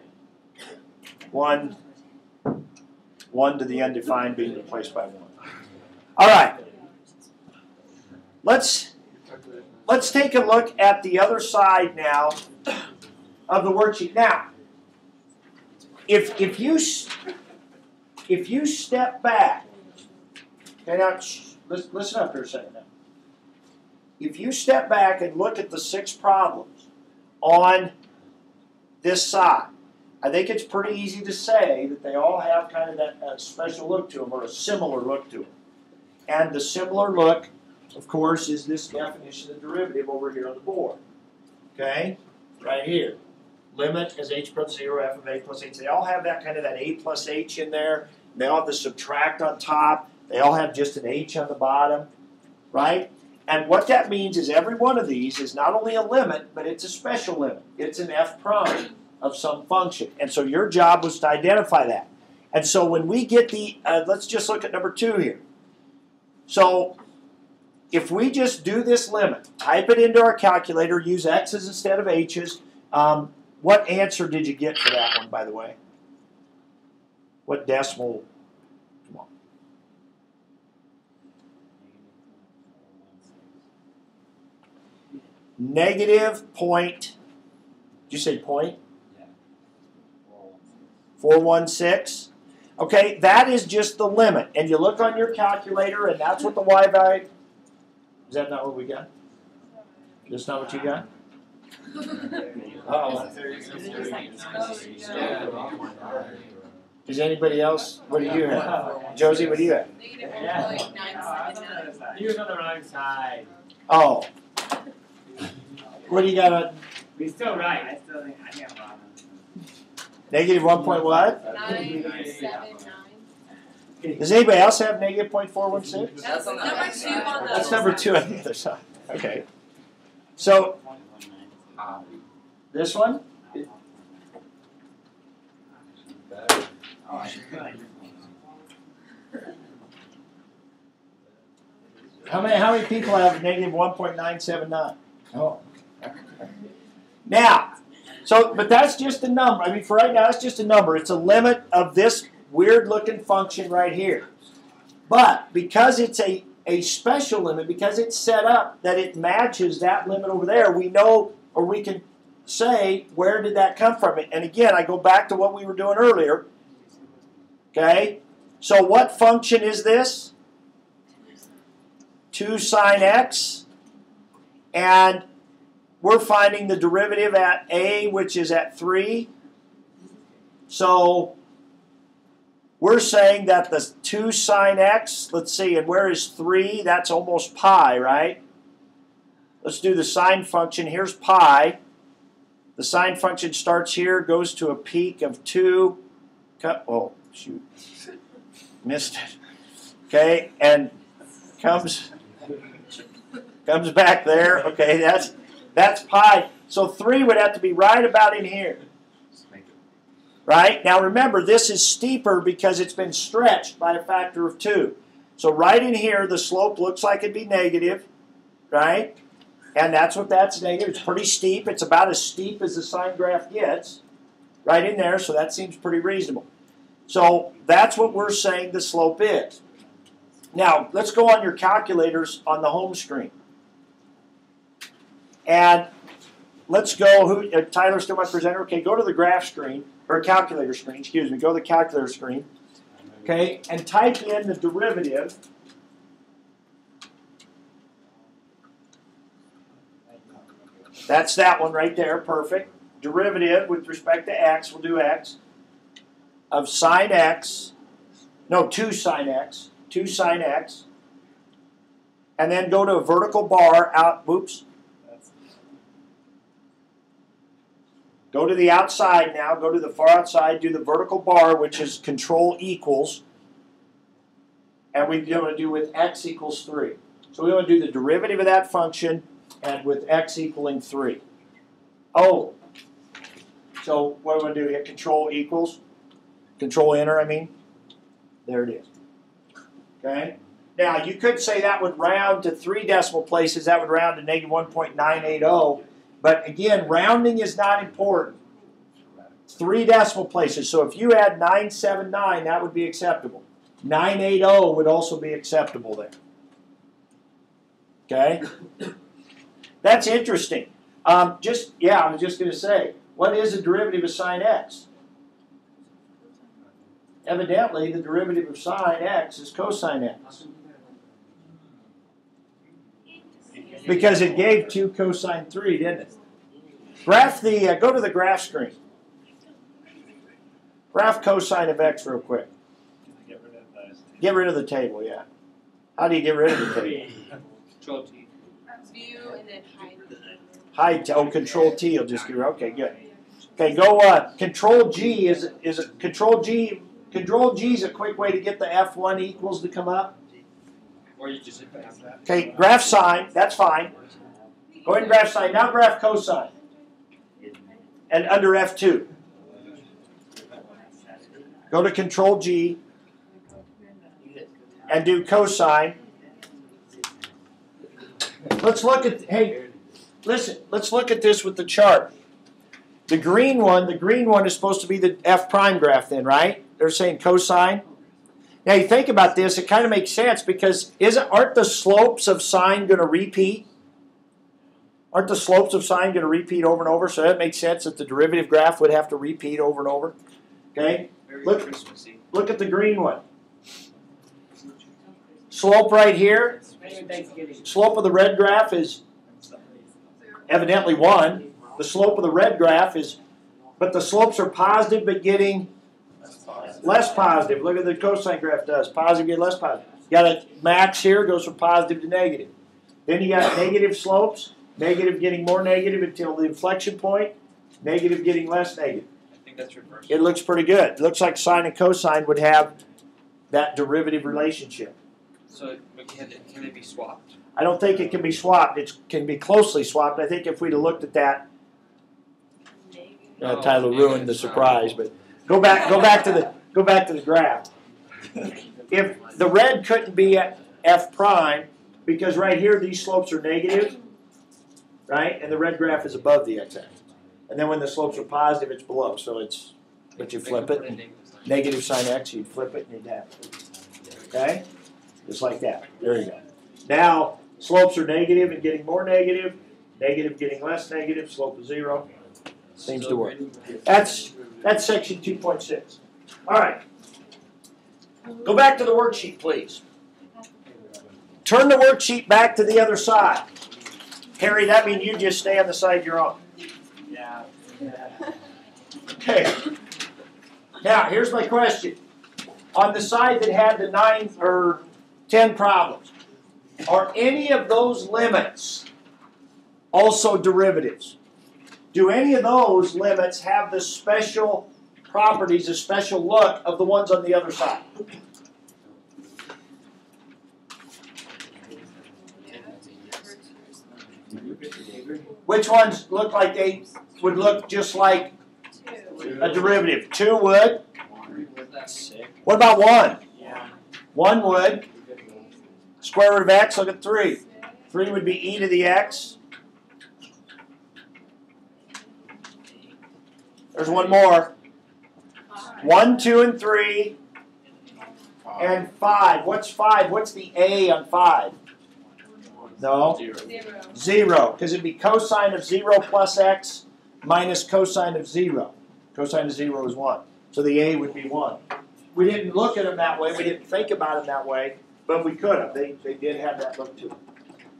1 to the undefined being replaced by 1. All right. Let's take a look at the other side now of the worksheet. Now, if you step back, okay, now listen up here a second. Now, if you step back and look at the 6 problems on this side, I think it's pretty easy to say that they all have kind of that special look to them, or a similar look to them. And the similar look, of course, is this definition of derivative over here on the board. Okay? Right here. Limit as h plus 0, f of a plus h. They all have that kind of that a plus h in there. They all have the subtract on top. They all have just an h on the bottom. Right? And what that means is every one of these is not only a limit, but it's a special limit. It's an f prime of some function. And so your job was to identify that. And so when we get the, let's just look at number 2 here. So if we just do this limit, type it into our calculator, use x's instead of h's, what answer did you get for that one, by the way? What decimal? Come on. negative point, did you say point? Yeah. 416. Okay, that is just the limit. And you look on your calculator, and that's what the y value. Is that not what we got? That's not what you got? Uh-oh. Is anybody else? What do you have? Josie, what do you have? Negative 1.979. He was on the wrong side. Oh. What do you got on He's still right. I still think I got wrong. negative 1 point what? 979. Does anybody else have negative 0.416? That's number 2 on the. That's number 2 on the other side. Okay. So, this one? How many people have negative 1.979? Oh. Now, but that's just a number. I mean, for right now, it's just a number. It's a limit of this weird-looking function right here. But because it's a special limit, because it's set up that it matches that limit over there, we know, or we can say, where did that come from? And again, I go back to what we were doing earlier. Okay? So what function is this? 2 sine x. And we're finding the derivative at a, which is at 3. So we're saying that the 2 sine x, let's see, and where is 3? That's almost pi, right? Let's do the sine function. Here's pi. The sine function starts here, goes to a peak of 2. Oh, shoot. Missed it. Okay, and comes back there. Okay, that's pi. So 3 would have to be right about in here. Right? Now remember, this is steeper because it's been stretched by a factor of 2. So right in here, the slope looks like it'd be negative. Right? And that's what that's negative. It's pretty steep. It's about as steep as the sine graph gets. Right in there, so that seems pretty reasonable. So that's what we're saying the slope is. Now, let's go on your calculators on the home screen. And let's go, Tyler's still my presenter? Okay, go to the graph screen, or calculator screen, excuse me. Go to the calculator screen. Okay, and type in the derivative. That's that one right there, perfect. Derivative with respect to x, we'll do x, of sine x, no, 2 sine x, 2 sine x, and then go to a vertical bar out, whoops. Go to the outside now, go to the far outside, do the vertical bar, which is control equals, and we're going to do with x equals 3. So we want to do the derivative of that function, and with x equaling 3. Oh, so what do we do? Hit control equals, control enter, I mean. There it is. Okay? Now, you could say that would round to 3 decimal places. That would round to negative 1.980. But again, rounding is not important. 3 decimal places. So if you had 979, that would be acceptable. 980 would also be acceptable there. Okay? That's interesting. I was just going to say, what is the derivative of sine x? Evidently, the derivative of sine x is cosine x. Because it gave 2 cosine 3, didn't it? Go to the graph screen. Graph cosine of x real quick. Get rid of the table, yeah. How do you get rid of the table? Control T. View and then Hide. Control T will just get rid. Okay, good. Okay, go. Control G is a control G. Control G is a quick way to get the F1 equals to come up. Or you just hit that. Okay, graph sine. That's fine. Go ahead and graph sine. Now graph cosine. And under F2. Go to Control G and do cosine. Let's look at, let's look at this with the chart. The green one is supposed to be the F prime graph then, right? They're saying cosine. Now you think about this, it kind of makes sense because aren't the slopes of sine going to repeat? Aren't the slopes of sine going to repeat over and over? So that makes sense that the derivative graph would have to repeat over and over. Okay? Very Look. Christmassy. Look at the green one. Slope right here. Slope of the red graph is evidently 1. The slope of the red graph is, but the slopes are positive but getting less positive. Look at the cosine graph does. Positive get less positive. You got a max here, goes from positive to negative. Then you got negative slopes, negative getting more negative until the inflection point, negative getting less negative. I think that's reversed. It looks pretty good. It looks like sine and cosine would have that derivative relationship. So can they be swapped? I don't think it can be swapped. It can be closely swapped. I think if we'd have looked at that, Tyler ruined the surprise. But go back to the graph. If the red couldn't be at f prime, because right here these slopes are negative, right, and the red graph is above the x-axis, and then when the slopes are positive, it's below. So it's, but you flip it, and negative sine x, you'd flip it, and you'd have it. Okay, just like that. There you go. Now slopes are negative and getting more negative, negative getting less negative, slope of 0. Seems to work. That's section 2.6. All right. Go back to the worksheet, please. Turn the worksheet back to the other side. Harry, that means you just stay on the side you're on. Yeah. Okay. Now, here's my question. On the side that had the 9 or 10 problems, are any of those limits also derivatives? Do any of those limits have the special properties, the special look of the ones on the other side? Which ones look like they would look just like a derivative? 2 would. What about 1? 1 would. Square root of x, look at 3. 3 would be e to the x. There's one more. 1, 2, and 3. And 5. What's 5? What's the a on 5? No. 0. Because it'd be cosine of 0 plus x minus cosine of 0. Cosine of 0 is 1. So the a would be 1. We didn't look at them that way. We didn't think about them that way. But we could have. They did have that look to them.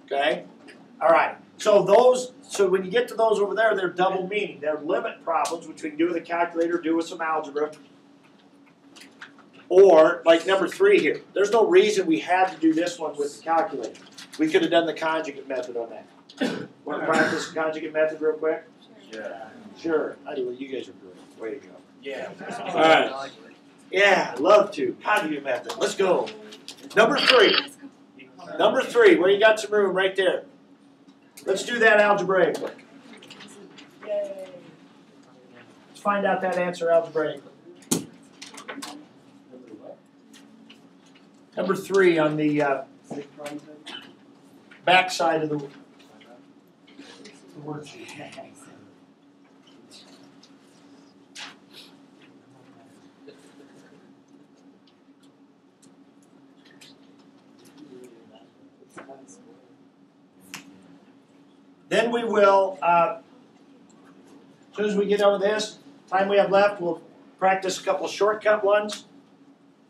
Okay? All right. So when you get to those over there, they're double meaning. They're limit problems, which we can do with a calculator, do with some algebra. Or, like number 3 here. There's no reason we had to do this one with the calculator. We could have done the conjugate method on that. Want to practice the conjugate method real quick? Yeah. Sure. I do. You guys are great. Way to go. Yeah. All right. Yeah, love to. Conjugate method. Let's go. Number 3. Number 3, where you got some room right there. Let's do that algebraically. Yay. Let's find out that answer algebraically. Number 3 on the back side of the worksheet. Then we will, as soon as we get over this, time we have left, we'll practice a couple of shortcut ones.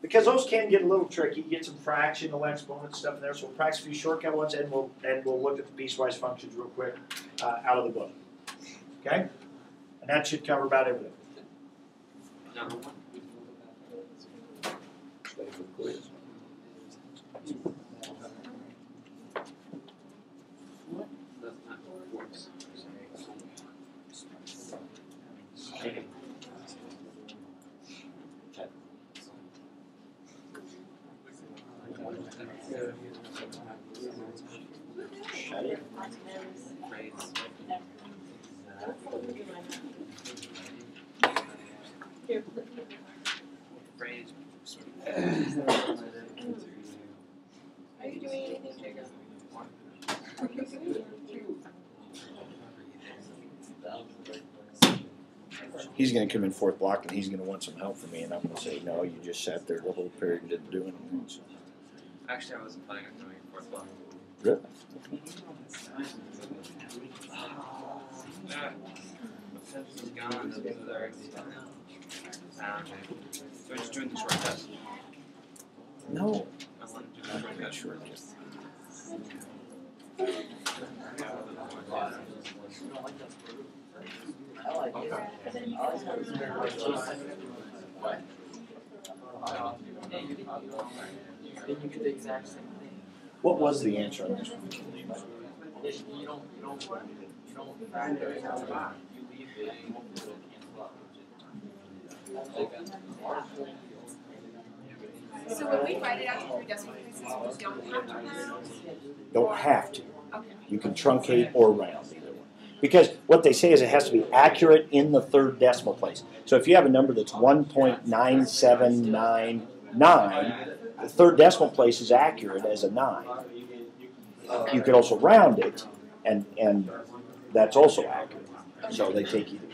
Because those can get a little tricky. You get some fractional exponent stuff in there, so we'll practice a few shortcut ones, and we'll look at the piecewise functions real quick out of the book. Okay? And that should cover about everything. Number 1. Are you doing anything, Jacob? He's going to come in 4th block, and he's going to want some help from me, and I'm going to say, no, you just sat there the whole period and didn't do anything. So. Actually, I wasn't planning on doing 4th block. Really? This is gone. So they're okay. So we're just doing the shortcut. No. I want to do the shortcut. I like it. I like then you get the exact same thing. What was the answer on this one? You don't factor it out. You leave it and hopefully it'll cancel out. So when we write it out to 3 decimal places, we don't have to round? Don't have to. Okay. You can truncate or round either one. Because what they say is it has to be accurate in the third decimal place. So if you have a number that's 1.9799, the third decimal place is accurate as a 9. You could also round it, and that's also accurate. So they take either.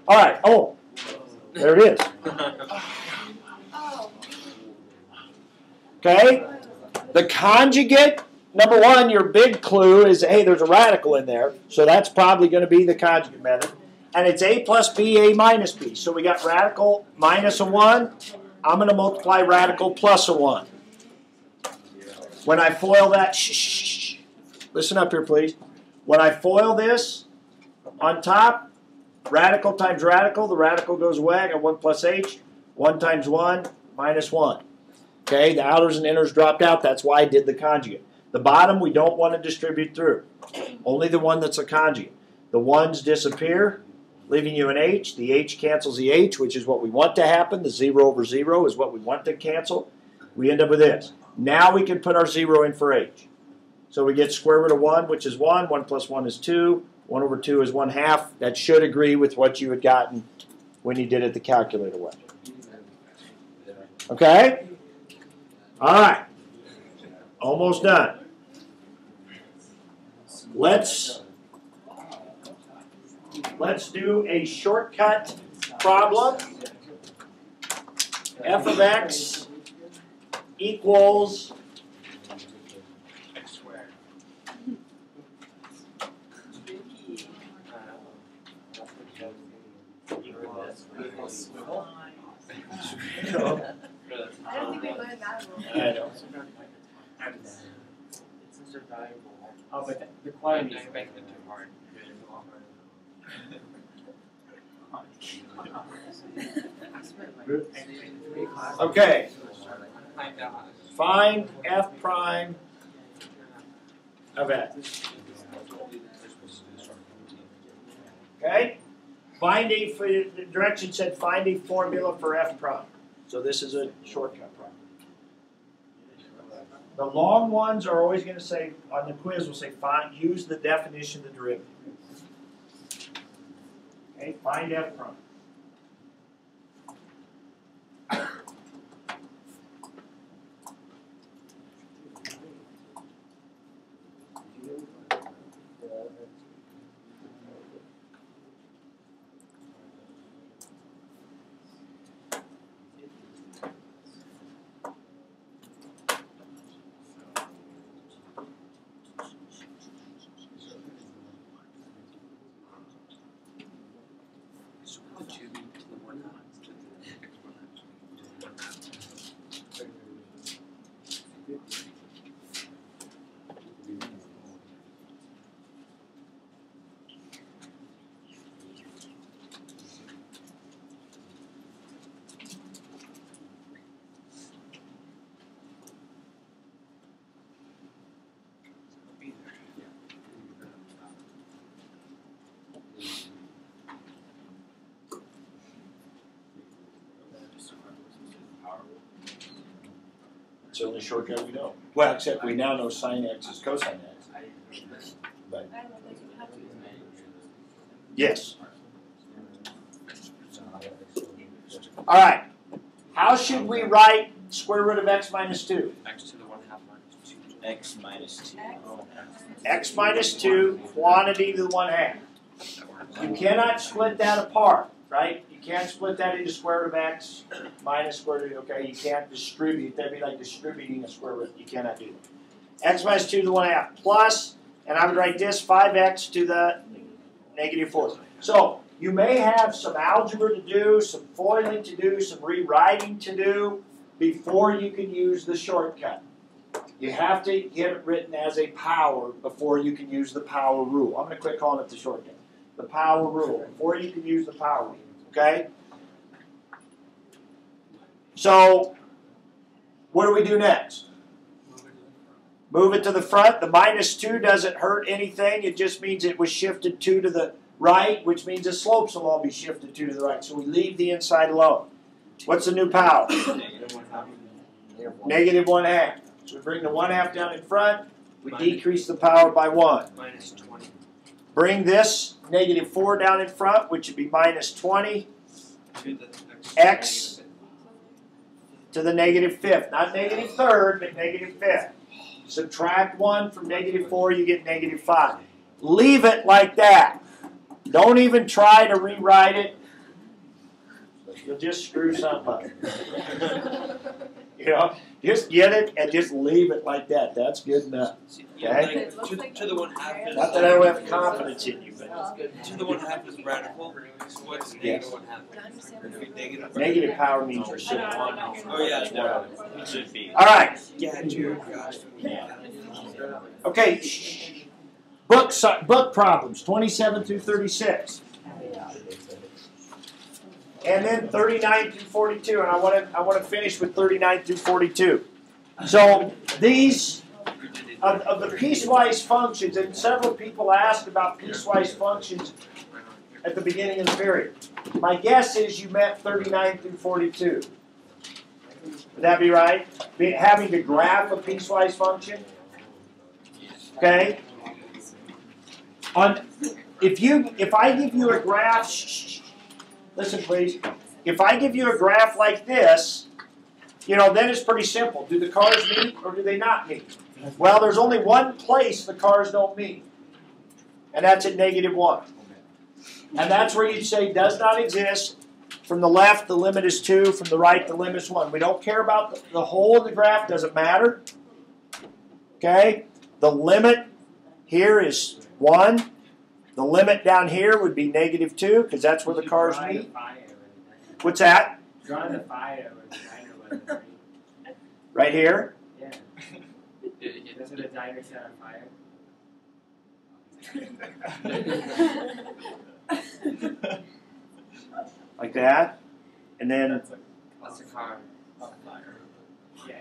All right. Oh, there it is. Oh. Okay. The conjugate. Number one, your big clue is, hey, there's a radical in there, so that's probably going to be the conjugate method. And it's a plus b, a minus b. So we got radical minus a 1. I'm going to multiply radical plus a 1. When I FOIL that, shh, listen up here, please. When I FOIL this on top, radical times radical, the radical goes away. I got 1 plus h. 1 times 1 minus 1. Okay, the outers and inners dropped out. That's why I did the conjugate. The bottom we don't want to distribute through. Only the one that's a conjugate. The 1's disappear, leaving you an h. The h cancels the h, which is what we want to happen. The 0 over 0 is what we want to cancel. We end up with this. Now we can put our 0 in for h. So we get square root of 1, which is 1. 1 plus 1 is 2. 1 over 2 is 1/2. That should agree with what you had gotten when you did it the calculator way. Okay? All right. Almost done. Let's do a shortcut problem. F of x equals X squared. I don't think we learned that one. I know. Oh, but the quantity is making it too hard. Okay. Find out. Find f prime of x. Okay? Find a, the direction said find a formula for f prime. So this is a shortcut problem. The long ones are always going to say, on the quiz, will say use the definition of the derivative. Okay, find f prime. So the 2 to the 1 to the X 1 to be there. It's the only shortcut we know. Well, except we now know sine x is cosine x. But yes. All right. How should we write square root of x minus 2? X to the 1/2 minus 2. X minus 2. X minus 2, quantity to the 1/2. That works. You cannot split that apart, right? You can't split that into square root of x minus square root, okay? You can't distribute. That'd be like distributing a square root. You cannot do that. X minus 2 to the 1/2 plus, and I would write this 5x to the -4. So You may have some algebra to do, some foiling to do, some rewriting to do before you can use the shortcut. You have to get it written as a power before you can use the power rule. I'm going to quit calling it the shortcut. The power rule, before you can use the power rule. Okay? So, what do we do next? Move it to the front. The -2 doesn't hurt anything. It just means it was shifted 2 to the right, which means the slopes will all be shifted 2 to the right. So we leave the inside alone. What's the new power? -1/2. So we bring the 1/2 down in front. We decrease the power by 1. -20. Bring this -4 down in front, which would be -20. To the X to the -5th. Not -3rd, but -5th. Subtract 1 from -4, you get -5. Leave it like that. Don't even try to rewrite it. You'll just screw something up. You know, just get it and just leave it like that. That's good enough. Yeah, Okay? like, to the 1/2 is Not that I don't have confidence in you, but to the 1/2 is radical. So what's Yes. -1/2? Negative. negative power means you're shifting. Oh yeah, no, it should be. All right. Yeah, dude. Gosh. Okay. Book problems 27 through 36. And then 39 through 42, and I want to finish with 39 through 42. So these of the piecewise functions, and several people asked about piecewise functions at the beginning of the period. My guess is you meant 39 through 42. Would that be right? Having to graph a piecewise function. Okay. If I give you a graph. Listen, please. If I give you a graph like this, then it's pretty simple. Do the cars meet or do they not meet? Well, there's only one place the cars don't meet, and that's at -1. And that's where you'd say does not exist. From the left, the limit is 2. From the right, the limit is 1. We don't care about the whole of the graph. Doesn't matter. Okay? The limit here is 1. The limit down here would be -2 because that's where the cars meet. What's that? Draw the fire where the diner was. Right here? Yeah. That's where the diner set on fire. Like that. And then That's a car. Yeah.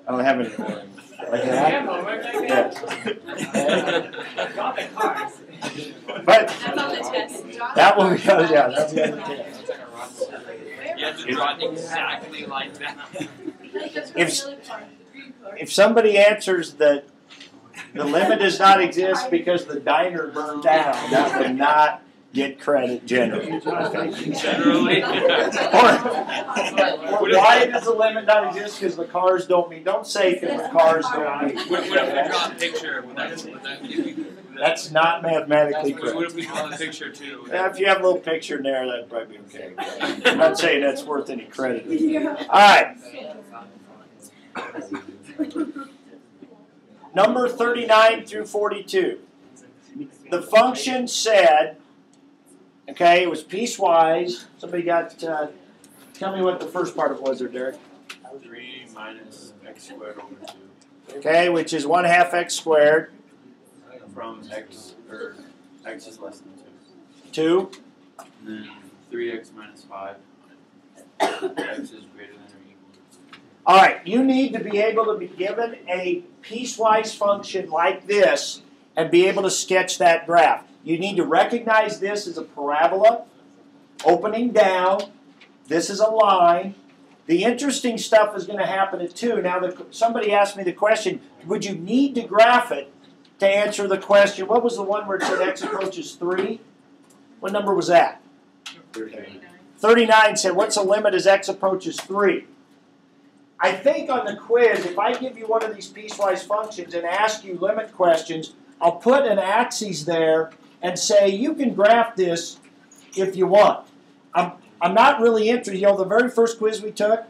I don't have any more. Like that? Yes. Draw the cars. But That's on the test. that will be, yeah, that's the other test. You have to draw it exactly like that. If somebody answers that the limit does not exist because the diner burned down, that would not get credit generally. Generally. Or why does the limit not exist because the cars don't meet? Don't say because the cars don't meet. What if we draw a picture? Would that be? That's not mathematically What correct. if we draw a picture too? If you have a little picture in there, that'd probably be okay. I'm not saying that's worth any credit. All right. Number 39 through 42. The function said, okay, it was piecewise. Somebody got, tell me what the first part of it was there, Derek. 3 minus x squared over 2. Okay, which is 1/2 x squared. From x, or x is less than 2. And then 3x minus 5. X is greater than or equal to 2. All right, you need to be able to be given a piecewise function like this and be able to sketch that graph. You need to recognize this as a parabola, opening down. This is a line. The interesting stuff is going to happen at 2. Now, somebody asked me the question, would you need to graph it to answer the question? What was the one where it said x approaches 3? What number was that? 39 said, what's the limit as x approaches 3? I think on the quiz, if I give you one of these piecewise functions and ask you limit questions, I'll put an axis there and say you can graph this if you want. I'm I'm not really interested. You know, the very first quiz we took,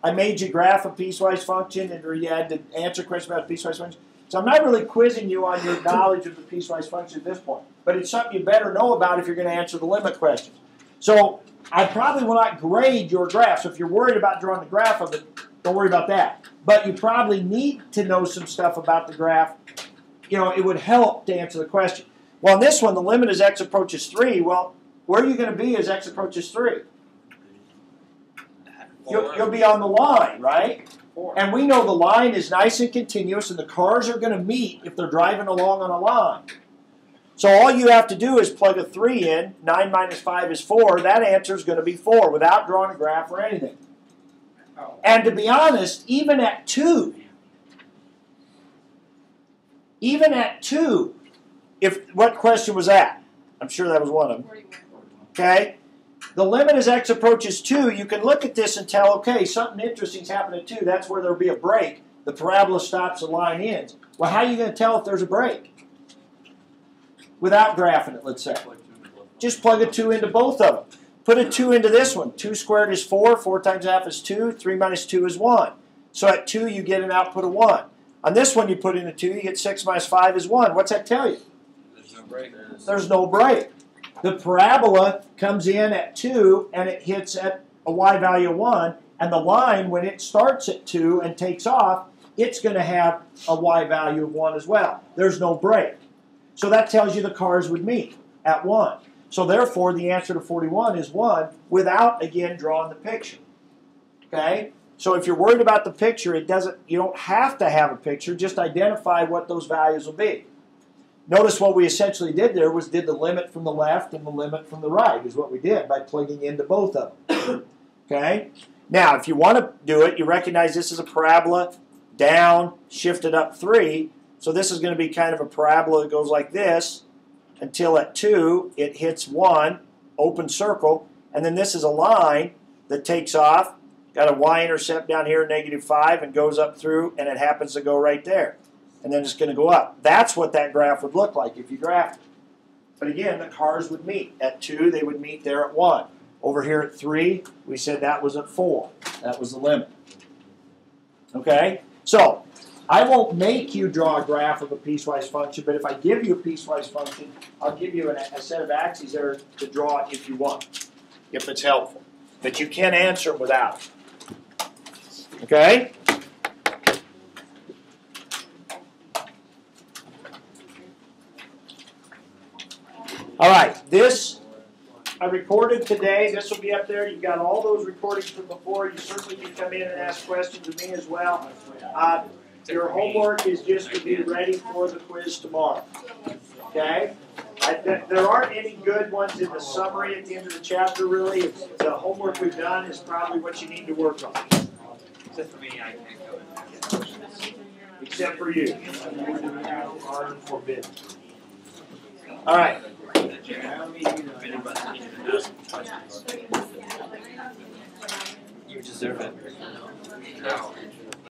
I made you graph a piecewise function, or you had to answer questions about a piecewise function. So I'm not really quizzing you on your knowledge of the piecewise function at this point. But it's something you better know about if you're going to answer the limit questions. So I probably will not grade your graph. So if you're worried about drawing the graph of it, don't worry about that. But you probably need to know some stuff about the graph. You know, it would help to answer the question. Well, in this one, the limit as x approaches 3. Well, where are you going to be as x approaches 3? You'll be on the line, right? And we know the line is nice and continuous, and the cars are going to meet if they're driving along on a line. So all you have to do is plug a 3 in. 9 minus 5 is 4. That answer is going to be 4 without drawing a graph or anything. And to be honest, even at 2, what question was that? I'm sure that was one of them. 41. Okay? The limit as x approaches 2, you can look at this and tell, okay, something interesting's happened at 2. That's where there'll be a break. The parabola stops, the line ends. Well, how are you going to tell if there's a break? Without graphing it, let's say. Just plug a 2 into both of them. Put a 2 into this one. 2 squared is 4. 4 times half is 2. 3 minus 2 is 1. So at 2, you get an output of 1. On this one, you put in a 2. You get 6 minus 5 is 1. What's that tell you? There's no break. There's no break. The parabola comes in at 2, and it hits at a y value of 1. And the line, when it starts at 2 and takes off, it's going to have a y value of 1 as well. There's no break. So that tells you the cars would meet at 1. So therefore, the answer to 41 is 1 without, again, drawing the picture. Okay? So if you're worried about the picture, you don't have to have a picture. Just identify what those values will be. Notice what we essentially did there was did the limit from the left and the limit from the right is what we did by plugging into both of them. Okay? Now, if you want to do it, you recognize this is a parabola, down, shifted up 3. So this is going to be kind of a parabola that goes like this until at 2 it hits 1, open circle, and then this is a line that takes off, got a y-intercept down here, -5, and goes up through, and it happens to go right there. And then it's going to go up. That's what that graph would look like if you graphed it. But again, the cars would meet. At 2, they would meet there at 1. Over here at 3, we said that was at 4. That was the limit. Okay? So, I won't make you draw a graph of a piecewise function, but if I give you a piecewise function, I'll give you a set of axes there to draw it if you want, if it's helpful. But you can answer them without it. Okay? All right, this I recorded today. This will be up there. You've got all those recordings from before. You certainly can come in and ask questions of me as well. Your homework is just to be ready for the quiz tomorrow. Okay? There aren't any good ones in the summary at the end of the chapter, really. The homework we've done is probably what you need to work on. Except for me, I can't go in. Except for you. Are forbidden. All right. You deserve it. No.